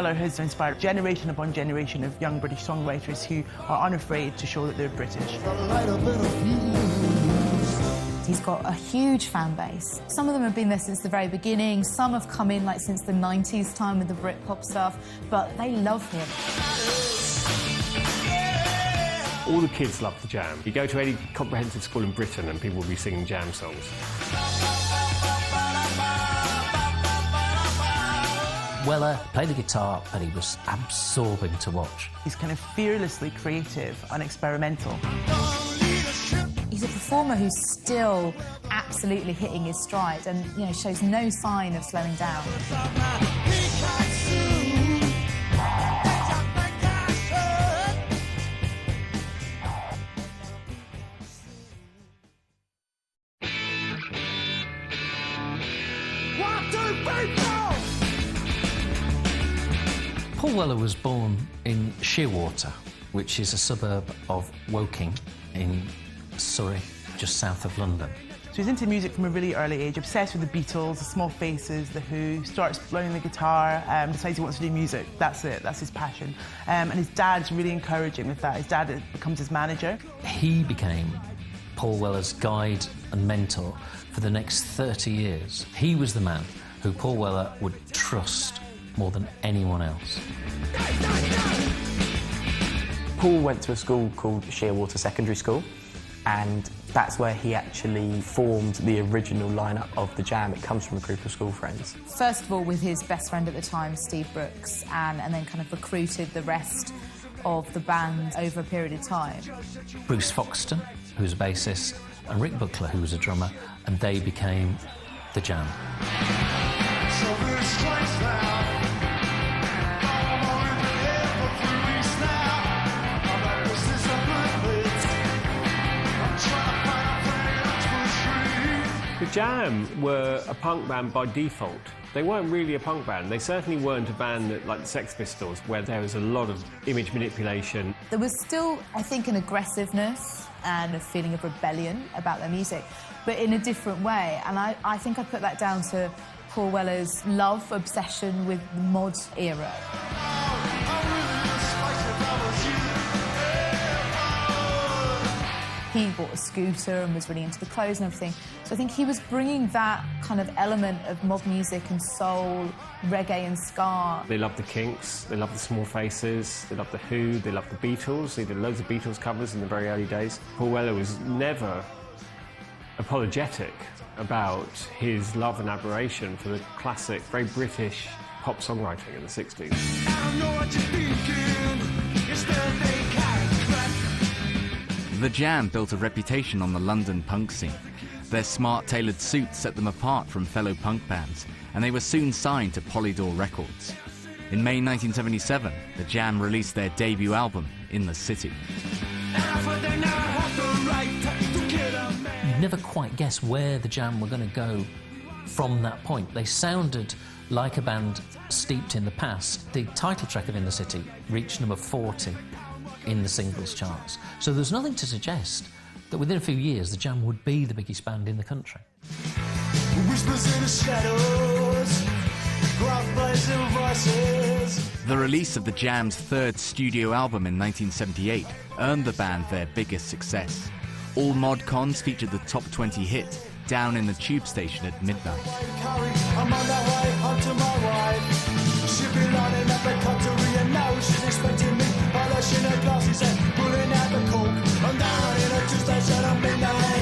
Weller has inspired generation upon generation of young British songwriters who are unafraid to show that they're British. He's got a huge fan base. Some of them have been there since the very beginning, some have come in like since the 90s time with the Britpop stuff, but they love him. All the kids love the Jam. You go to any comprehensive school in Britain and people will be singing Jam songs. Weller played the guitar, but he was absorbing to watch. He's kind of fearlessly creative and experimental. He's a performer who's still absolutely hitting his stride and, you know, shows no sign of slowing down. Paul Weller was born in Shearwater, which is a suburb of Woking in Surrey, just south of London. So he's into music from a really early age, obsessed with the Beatles, the Small Faces, the Who, starts learning the guitar, decides he wants to do music. That's it, that's his passion. And his dad's really encouraging with that. His dad becomes his manager. He became Paul Weller's guide and mentor for the next 30 years. He was the man who Paul Weller would trust more than anyone else. Paul went to a school called Shearwater Secondary School, and that's where he actually formed the original lineup of the Jam. It comes from a group of school friends. First of all, with his best friend at the time, Steve Brooks, and then kind of recruited the rest of the band over a period of time. Bruce Foxton, who was a bassist, and Rick Buckler, who was a drummer, and they became the Jam. The Jam were a punk band by default. They weren't really a punk band. They certainly weren't a band that, like the Sex Pistols, where there was a lot of image manipulation. There was still, I think, an aggressiveness and a feeling of rebellion about their music, but in a different way. And I think I put that down to Paul Weller's love, obsession with the mod era. He bought a scooter and was really into the clothes and everything. So I think he was bringing that kind of element of mod music and soul, reggae and ska. They loved the Kinks, they loved the Small Faces, they loved the Who, they loved the Beatles. They did loads of Beatles covers in the very early days. Paul Weller was never apologetic about his love and admiration for the classic, very British pop songwriting in the 60s. The Jam built a reputation on the London punk scene. Their smart tailored suits set them apart from fellow punk bands, and they were soon signed to Polydor Records. In May 1977, the Jam released their debut album, In the City. You'd never quite guess where the Jam were going to go from that point. They sounded like a band steeped in the past. The title track of In the City reached number 40 in the singles charts. So there's nothing to suggest that within a few years the Jam would be the biggest band in the country. The release of the Jam's third studio album in 1978 earned the band their biggest success. All mod cons featured the top 20 hit, Down in the Tube Station at Midnight. I'm on that way home to my wife. She'll be lining up a cutlery and now she's expecting me. Polishing her glasses and pulling out the cork. I'm down in a two-station at midnight.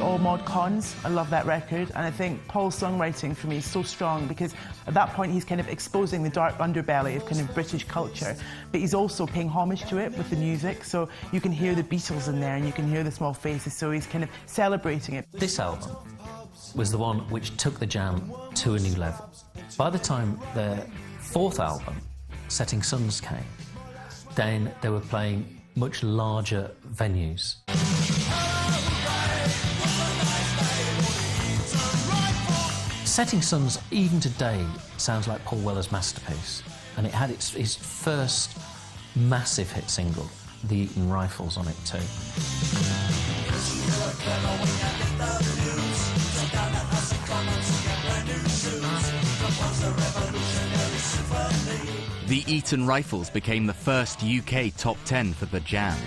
All mod cons, I love that record, and I think Paul's songwriting for me is so strong because at that point he's kind of exposing the dark underbelly of kind of British culture, but he's also paying homage to it with the music, so you can hear the Beatles in there and you can hear the Small Faces, so he's kind of celebrating it. This album was the one which took the Jam to a new level. By the time their fourth album, Setting Suns, came, then they were playing much larger venues. Setting Suns, even today, sounds like Paul Weller's masterpiece, and it had his first massive hit single, The Eton Rifles, on it too. The Eton Rifles became the first UK top 10 for The Jam.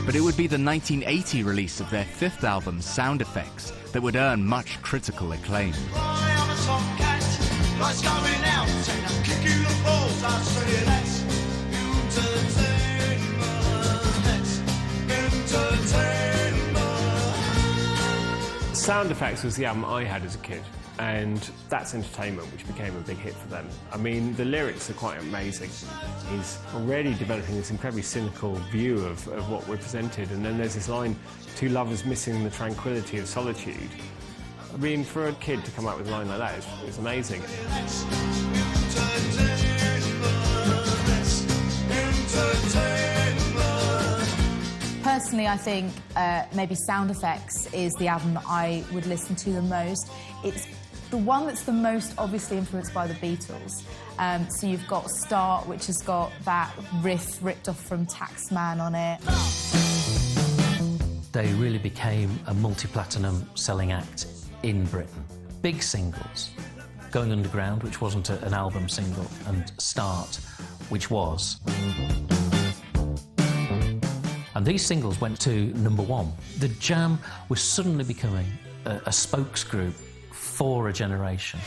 But it would be the 1980 release of their fifth album, Sound Effects, that would earn much critical acclaim. Sound Effects was the album I had as a kid, and That's Entertainment, which became a big hit for them. I mean, the lyrics are quite amazing. He's already developing this incredibly cynical view of what we're presented, and then there's this line, two lovers missing the tranquility of solitude. I mean, for a kid to come out with a line like that is amazing. Personally, I think maybe Sound Effects is the album that I would listen to the most. It's the one that's the most obviously influenced by the Beatles. So you've got Start, which has got that riff ripped off from Taxman on it. They really became a multi-platinum selling act in Britain. Big singles, Going Underground, which wasn't an album single, and Start, which was. And these singles went to #1. The Jam was suddenly becoming a spokesgroup for a generation.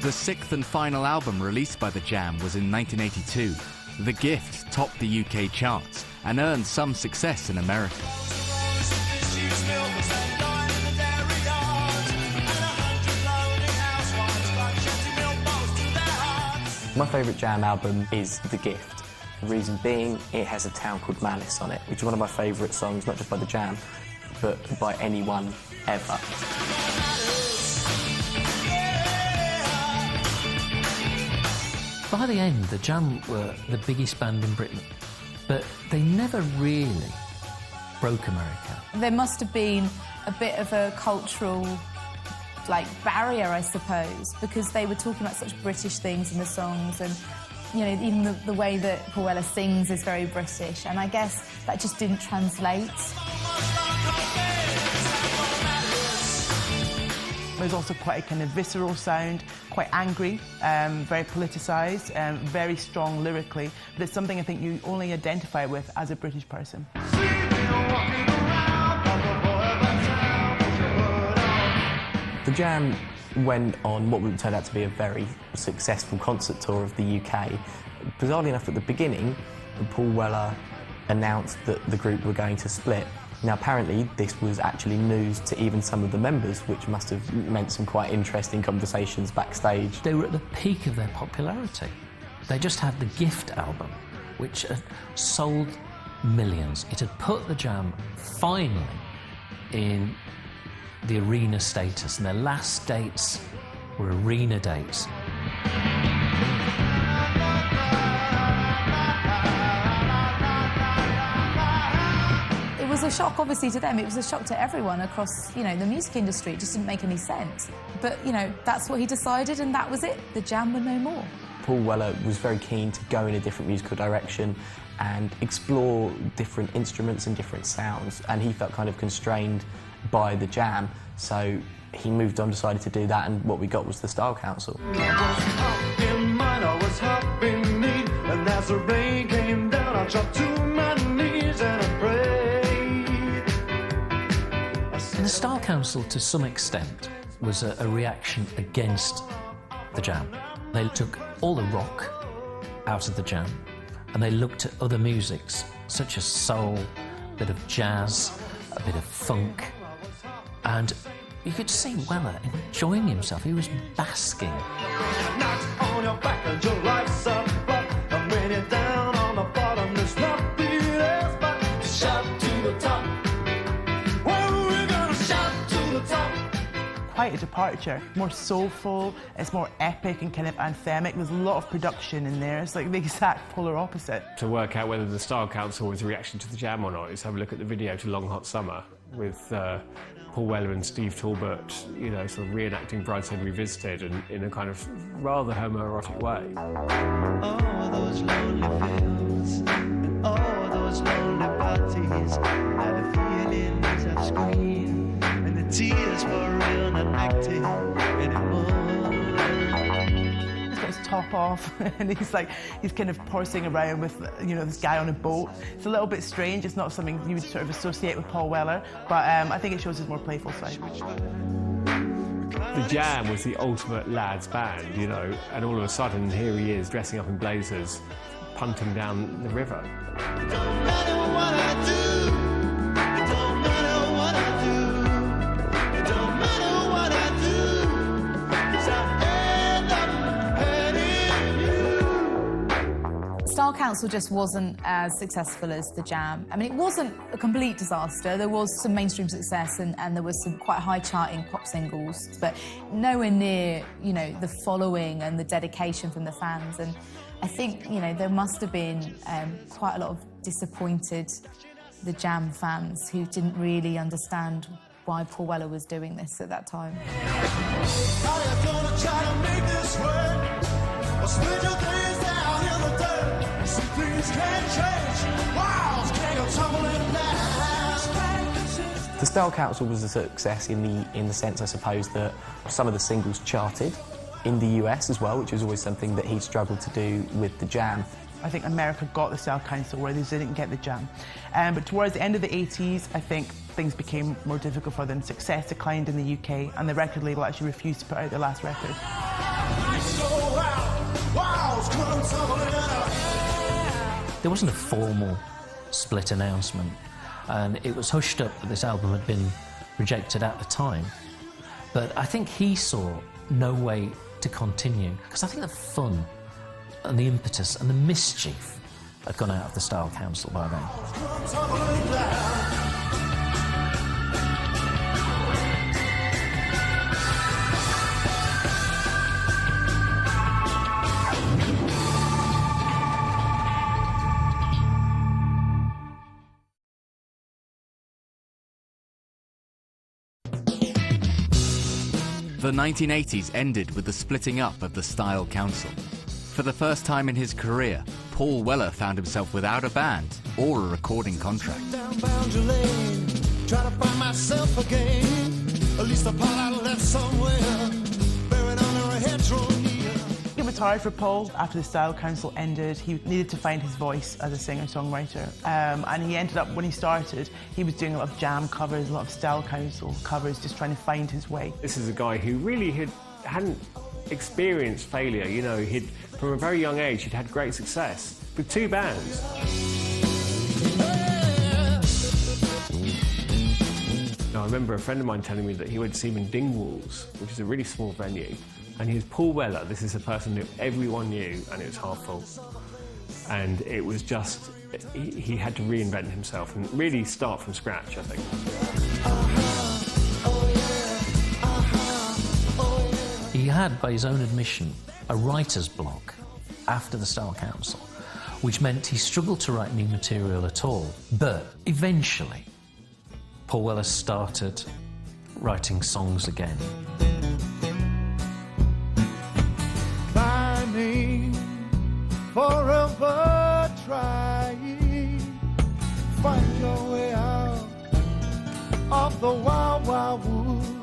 The sixth and final album released by The Jam was in 1982. The Gift topped the UK charts and earned some success in America. My favourite Jam album is The Gift. The reason being, it has a town called Malice on it, which is one of my favourite songs, not just by The Jam, but by anyone ever. By the end, The Jam were the biggest band in Britain, but they never really broke America. There must have been a bit of a cultural barrier, I suppose, because they were talking about such British things in the songs, and you know, even the way that Paul Weller sings is very British, and I guess that just didn't translate. There's also quite a kind of visceral sound, quite angry, very politicised, very strong lyrically, but it's something I think you only identify with as a British person. The Jam went on what would turn out to be a very successful concert tour of the UK. Bizarrely enough, at the beginning, Paul Weller announced that the group were going to split. Now, apparently, this was actually news to even some of the members, which must have meant some quite interesting conversations backstage. They were at the peak of their popularity. They just had the Gift album, which had sold millions. It had put the Jam finally in the arena status, and their last dates were arena dates. It was a shock, obviously, to them. It was a shock to everyone across, you know, the music industry. It just didn't make any sense. But, you know, that's what he decided, and that was it. The Jam were no more. Paul Weller was very keen to go in a different musical direction and explore different instruments and different sounds, and he felt kind of constrained by the Jam, so he moved on, decided to do that, and what we got was the Style Council. I was hot in need, and as the rain came down, I dropped to my knees and I prayed. And the Style Council, to some extent, was a reaction against the Jam. They took all the rock out of the Jam, and they looked at other musics, such as soul, a bit of jazz, a bit of funk, and you could see Weller enjoying himself. He was basking. Knocked on your back and your life's a rock, and when you're down on the bottom, there's nothing else but to shout to the top. Well, we're gonna shout to the top. Quite a departure, more soulful, it's more epic and kind of anthemic. There's a lot of production in there. It's like the exact polar opposite. To work out whether the Style Council was a reaction to the Jam or not, is have a look at the video to Long Hot Summer with Paul Weller and Steve Talbot, you know, sort of reenacting Brideshead Revisited in a kind of rather homoerotic way. Oh, those lonely fields, and oh, those lonely parties, now the feelings have screamed, and the tears were real. take anymore. He's got his top off and he's kind of horsing around with, you know, this guy on a boat. It's a little bit strange. It's not something you would sort of associate with Paul Weller, but I think it shows his more playful side. The Jam was the ultimate lads band, you know, and all of a sudden here he is dressing up in blazers, punting down the river. It don't matter what I do. It don't matter what I do. It don't matter what I do. 'Cause I end up hating you. Style Council just wasn't as successful as the Jam. I mean, it wasn't a complete disaster. There was some mainstream success and there was some quite high charting pop singles, but nowhere near, you know, the following and the dedication from the fans. And I think, you know, there must have been quite a lot of disappointed the Jam fans who didn't really understand why Paul Weller was doing this at that time. How you gonna try to make this work? Or split your things down in the dirt? Some things can't change. Walls can't go tumbling down. The Style Council was a success in the sense, I suppose, that some of the singles charted in the US as well, which was always something that he struggled to do with the Jam. I think America got the Style Council where they didn't get the Jam. But towards the end of the 80s, I think things became more difficult for them. Success declined in the UK, and the record label actually refused to put out their last record. There wasn't a formal split announcement, and it was hushed up that this album had been rejected at the time. But I think he saw no way to continue, because I think the fun and the impetus and the mischief had gone out of the Style Council by then. The 1980s ended with the splitting up of the Style Council. For the first time in his career, Paul Weller found himself without a band or a recording contract. Down Boundary Lane, try to find myself again. At least a part I left somewhere, buried under a hedgerow here. It was hard for Paul after the Style Council ended. He needed to find his voice as a singer-songwriter. And he ended up, when he started, he was doing a lot of Jam covers, a lot of Style Council covers, just trying to find his way. This is a guy who really hadn't experienced failure, you know. From a very young age, he'd had great success with 2 bands. Now, I remember a friend of mine telling me that he went to see him in Dingwalls, which is a really small venue, and he was Paul Weller. This is a person that everyone knew, and it was half full. And it was just, he had to reinvent himself and really start from scratch, I think. He had, by his own admission, a writer's block after the Style Council, which meant he struggled to write new material at all. But eventually, Paul Weller started writing songs again. Climbing, forever trying, find your way out of the wild, wild wood.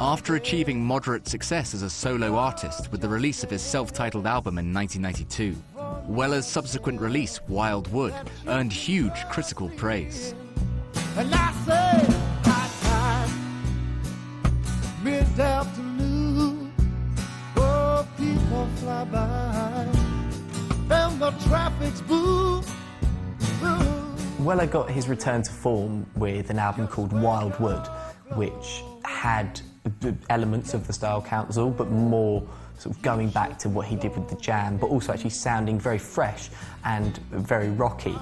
After achieving moderate success as a solo artist with the release of his self-titled album in 1992, Weller's subsequent release, Wild Wood, earned huge critical praise. And I say, high time, mid-afternoon, oh, people fly by, and the traffic's boom, boom. Weller got his return to form with an album called Wild Wood, which had elements of the Style Council, but more sort of going back to what he did with the Jam, but also actually sounding very fresh and very rocky.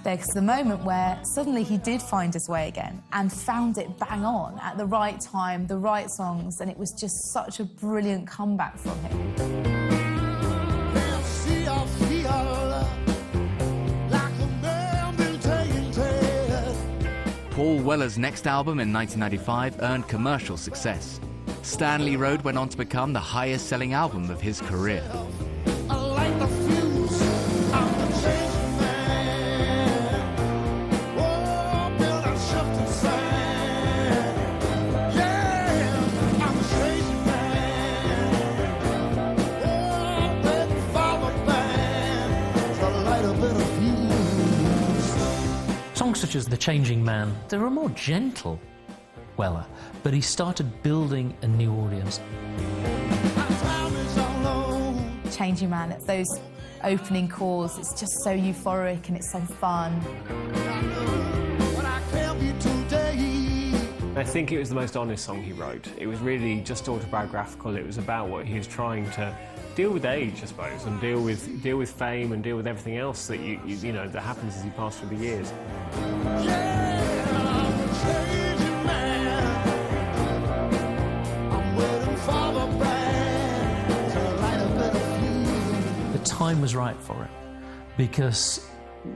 There's the moment where suddenly he did find his way again and found it bang on at the right time, the right songs, and it was just such a brilliant comeback from him. Paul Weller's next album in 1995 earned commercial success. Stanley Road went on to become the highest-selling album of his career. I like the fuse, I'm the changing man. such as The Changing Man, they're a more gentle Weller, but he started building a new audience. Changing Man, it's those opening chords, it's just so euphoric and it's so fun. I think it was the most honest song he wrote. It was really just autobiographical. It was about what he was trying to deal with age, I suppose, and deal with fame and deal with everything else that you know that happens as you pass through the years. The time was right for it because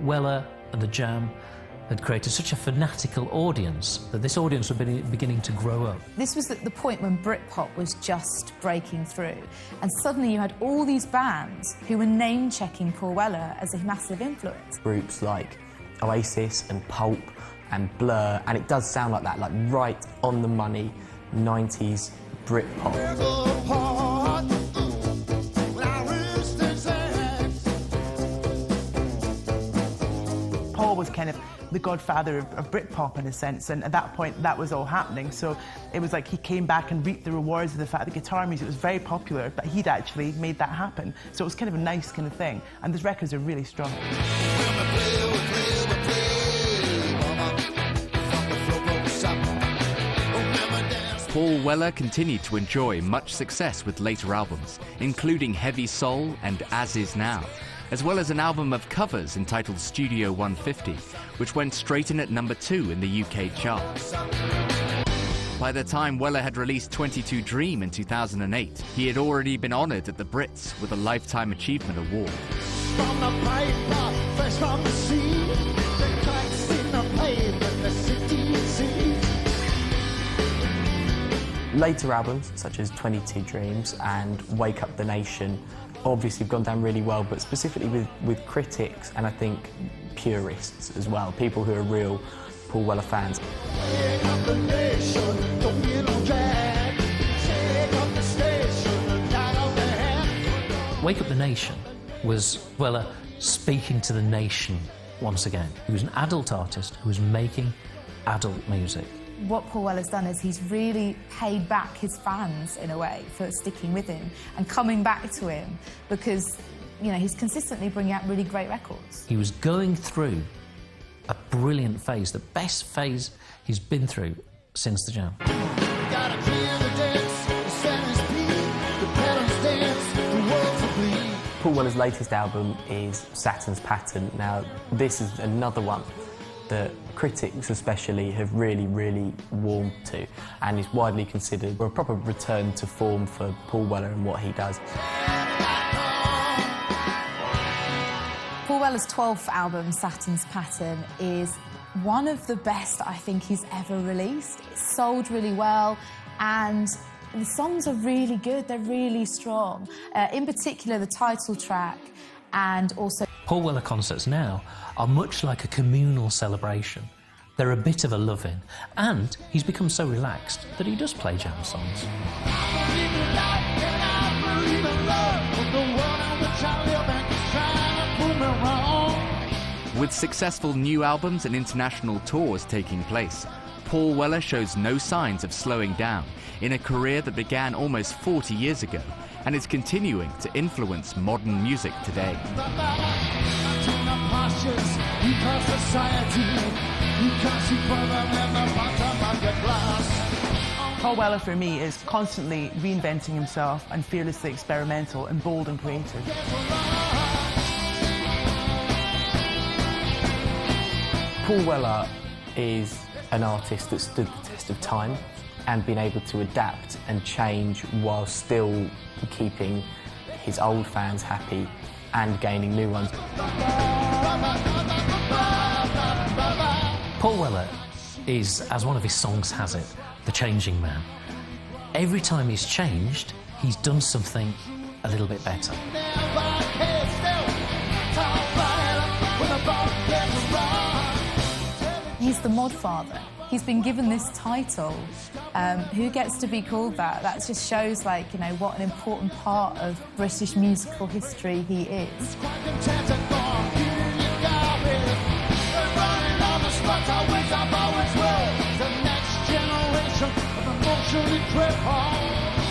Weller and the Jam had created such a fanatical audience that this audience was beginning to grow up. This was at the point when Britpop was just breaking through, and suddenly you had all these bands who were name-checking Paul Weller as a massive influence. Groups like Oasis and Pulp and Blur, and it does sound like that, like right on the money 90s Britpop. Paul was kind of the godfather of Britpop in a sense, and at that point that was all happening, so it was like he came back and reaped the rewards of the fact that guitar music was very popular, but he'd actually made that happen, so it was kind of a nice kind of thing, and his records are really strong. Paul Weller continued to enjoy much success with later albums, including Heavy Soul and As Is Now, as well as an album of covers entitled Studio 150, which went straight in at #2 in the UK charts. By the time Weller had released 22 Dream in 2008, he had already been honoured at the Brits with a Lifetime Achievement Award. From the piper, fresh from the sea, the cracks in the pavement, the city seas. Later albums, such as 22 Dreams and Wake Up the Nation, obviously have gone down really well, but specifically with critics and I think purists as well, people who are real Paul Weller fans. Wake up the nation, don't get on drag. Shake up the station, light up the hand. Wake Up the Nation was Weller speaking to the nation once again. He was an adult artist who was making adult music. What Paul Weller's done is he's really paid back his fans, in a way, for sticking with him and coming back to him because, you know, he's consistently bringing out really great records. He was going through a brilliant phase, the best phase he's been through since the Jam. Gotta clear the decks, the center's beat, the patterns dance, the world's a bleed. Paul Weller's latest album is Saturn's Pattern. Now, this is another one that critics especially have really, really warmed to and is widely considered a proper return to form for Paul Weller and what he does. Paul Weller's 12th album, Saturn's Pattern, is one of the best I think he's ever released. It's sold really well and the songs are really good, they're really strong. In particular, the title track and also... Paul Weller concerts now are much like a communal celebration. They're a bit of a love-in, and he's become so relaxed that he does play Jam songs. With successful new albums and international tours taking place, Paul Weller shows no signs of slowing down in a career that began almost 40 years ago and is continuing to influence modern music today. Paul Weller for me is constantly reinventing himself and fearlessly experimental and bold and creative. Paul Weller is an artist that stood the test of time and been able to adapt and change while still keeping his old fans happy and gaining new ones. Paul Weller is, as one of his songs has it, the changing man. Every time he's changed, he's done something a little bit better. He's the Modfather. He's been given this title. Who gets to be called that? That just shows, like, you know, what an important part of British musical history he is. luxury trip home.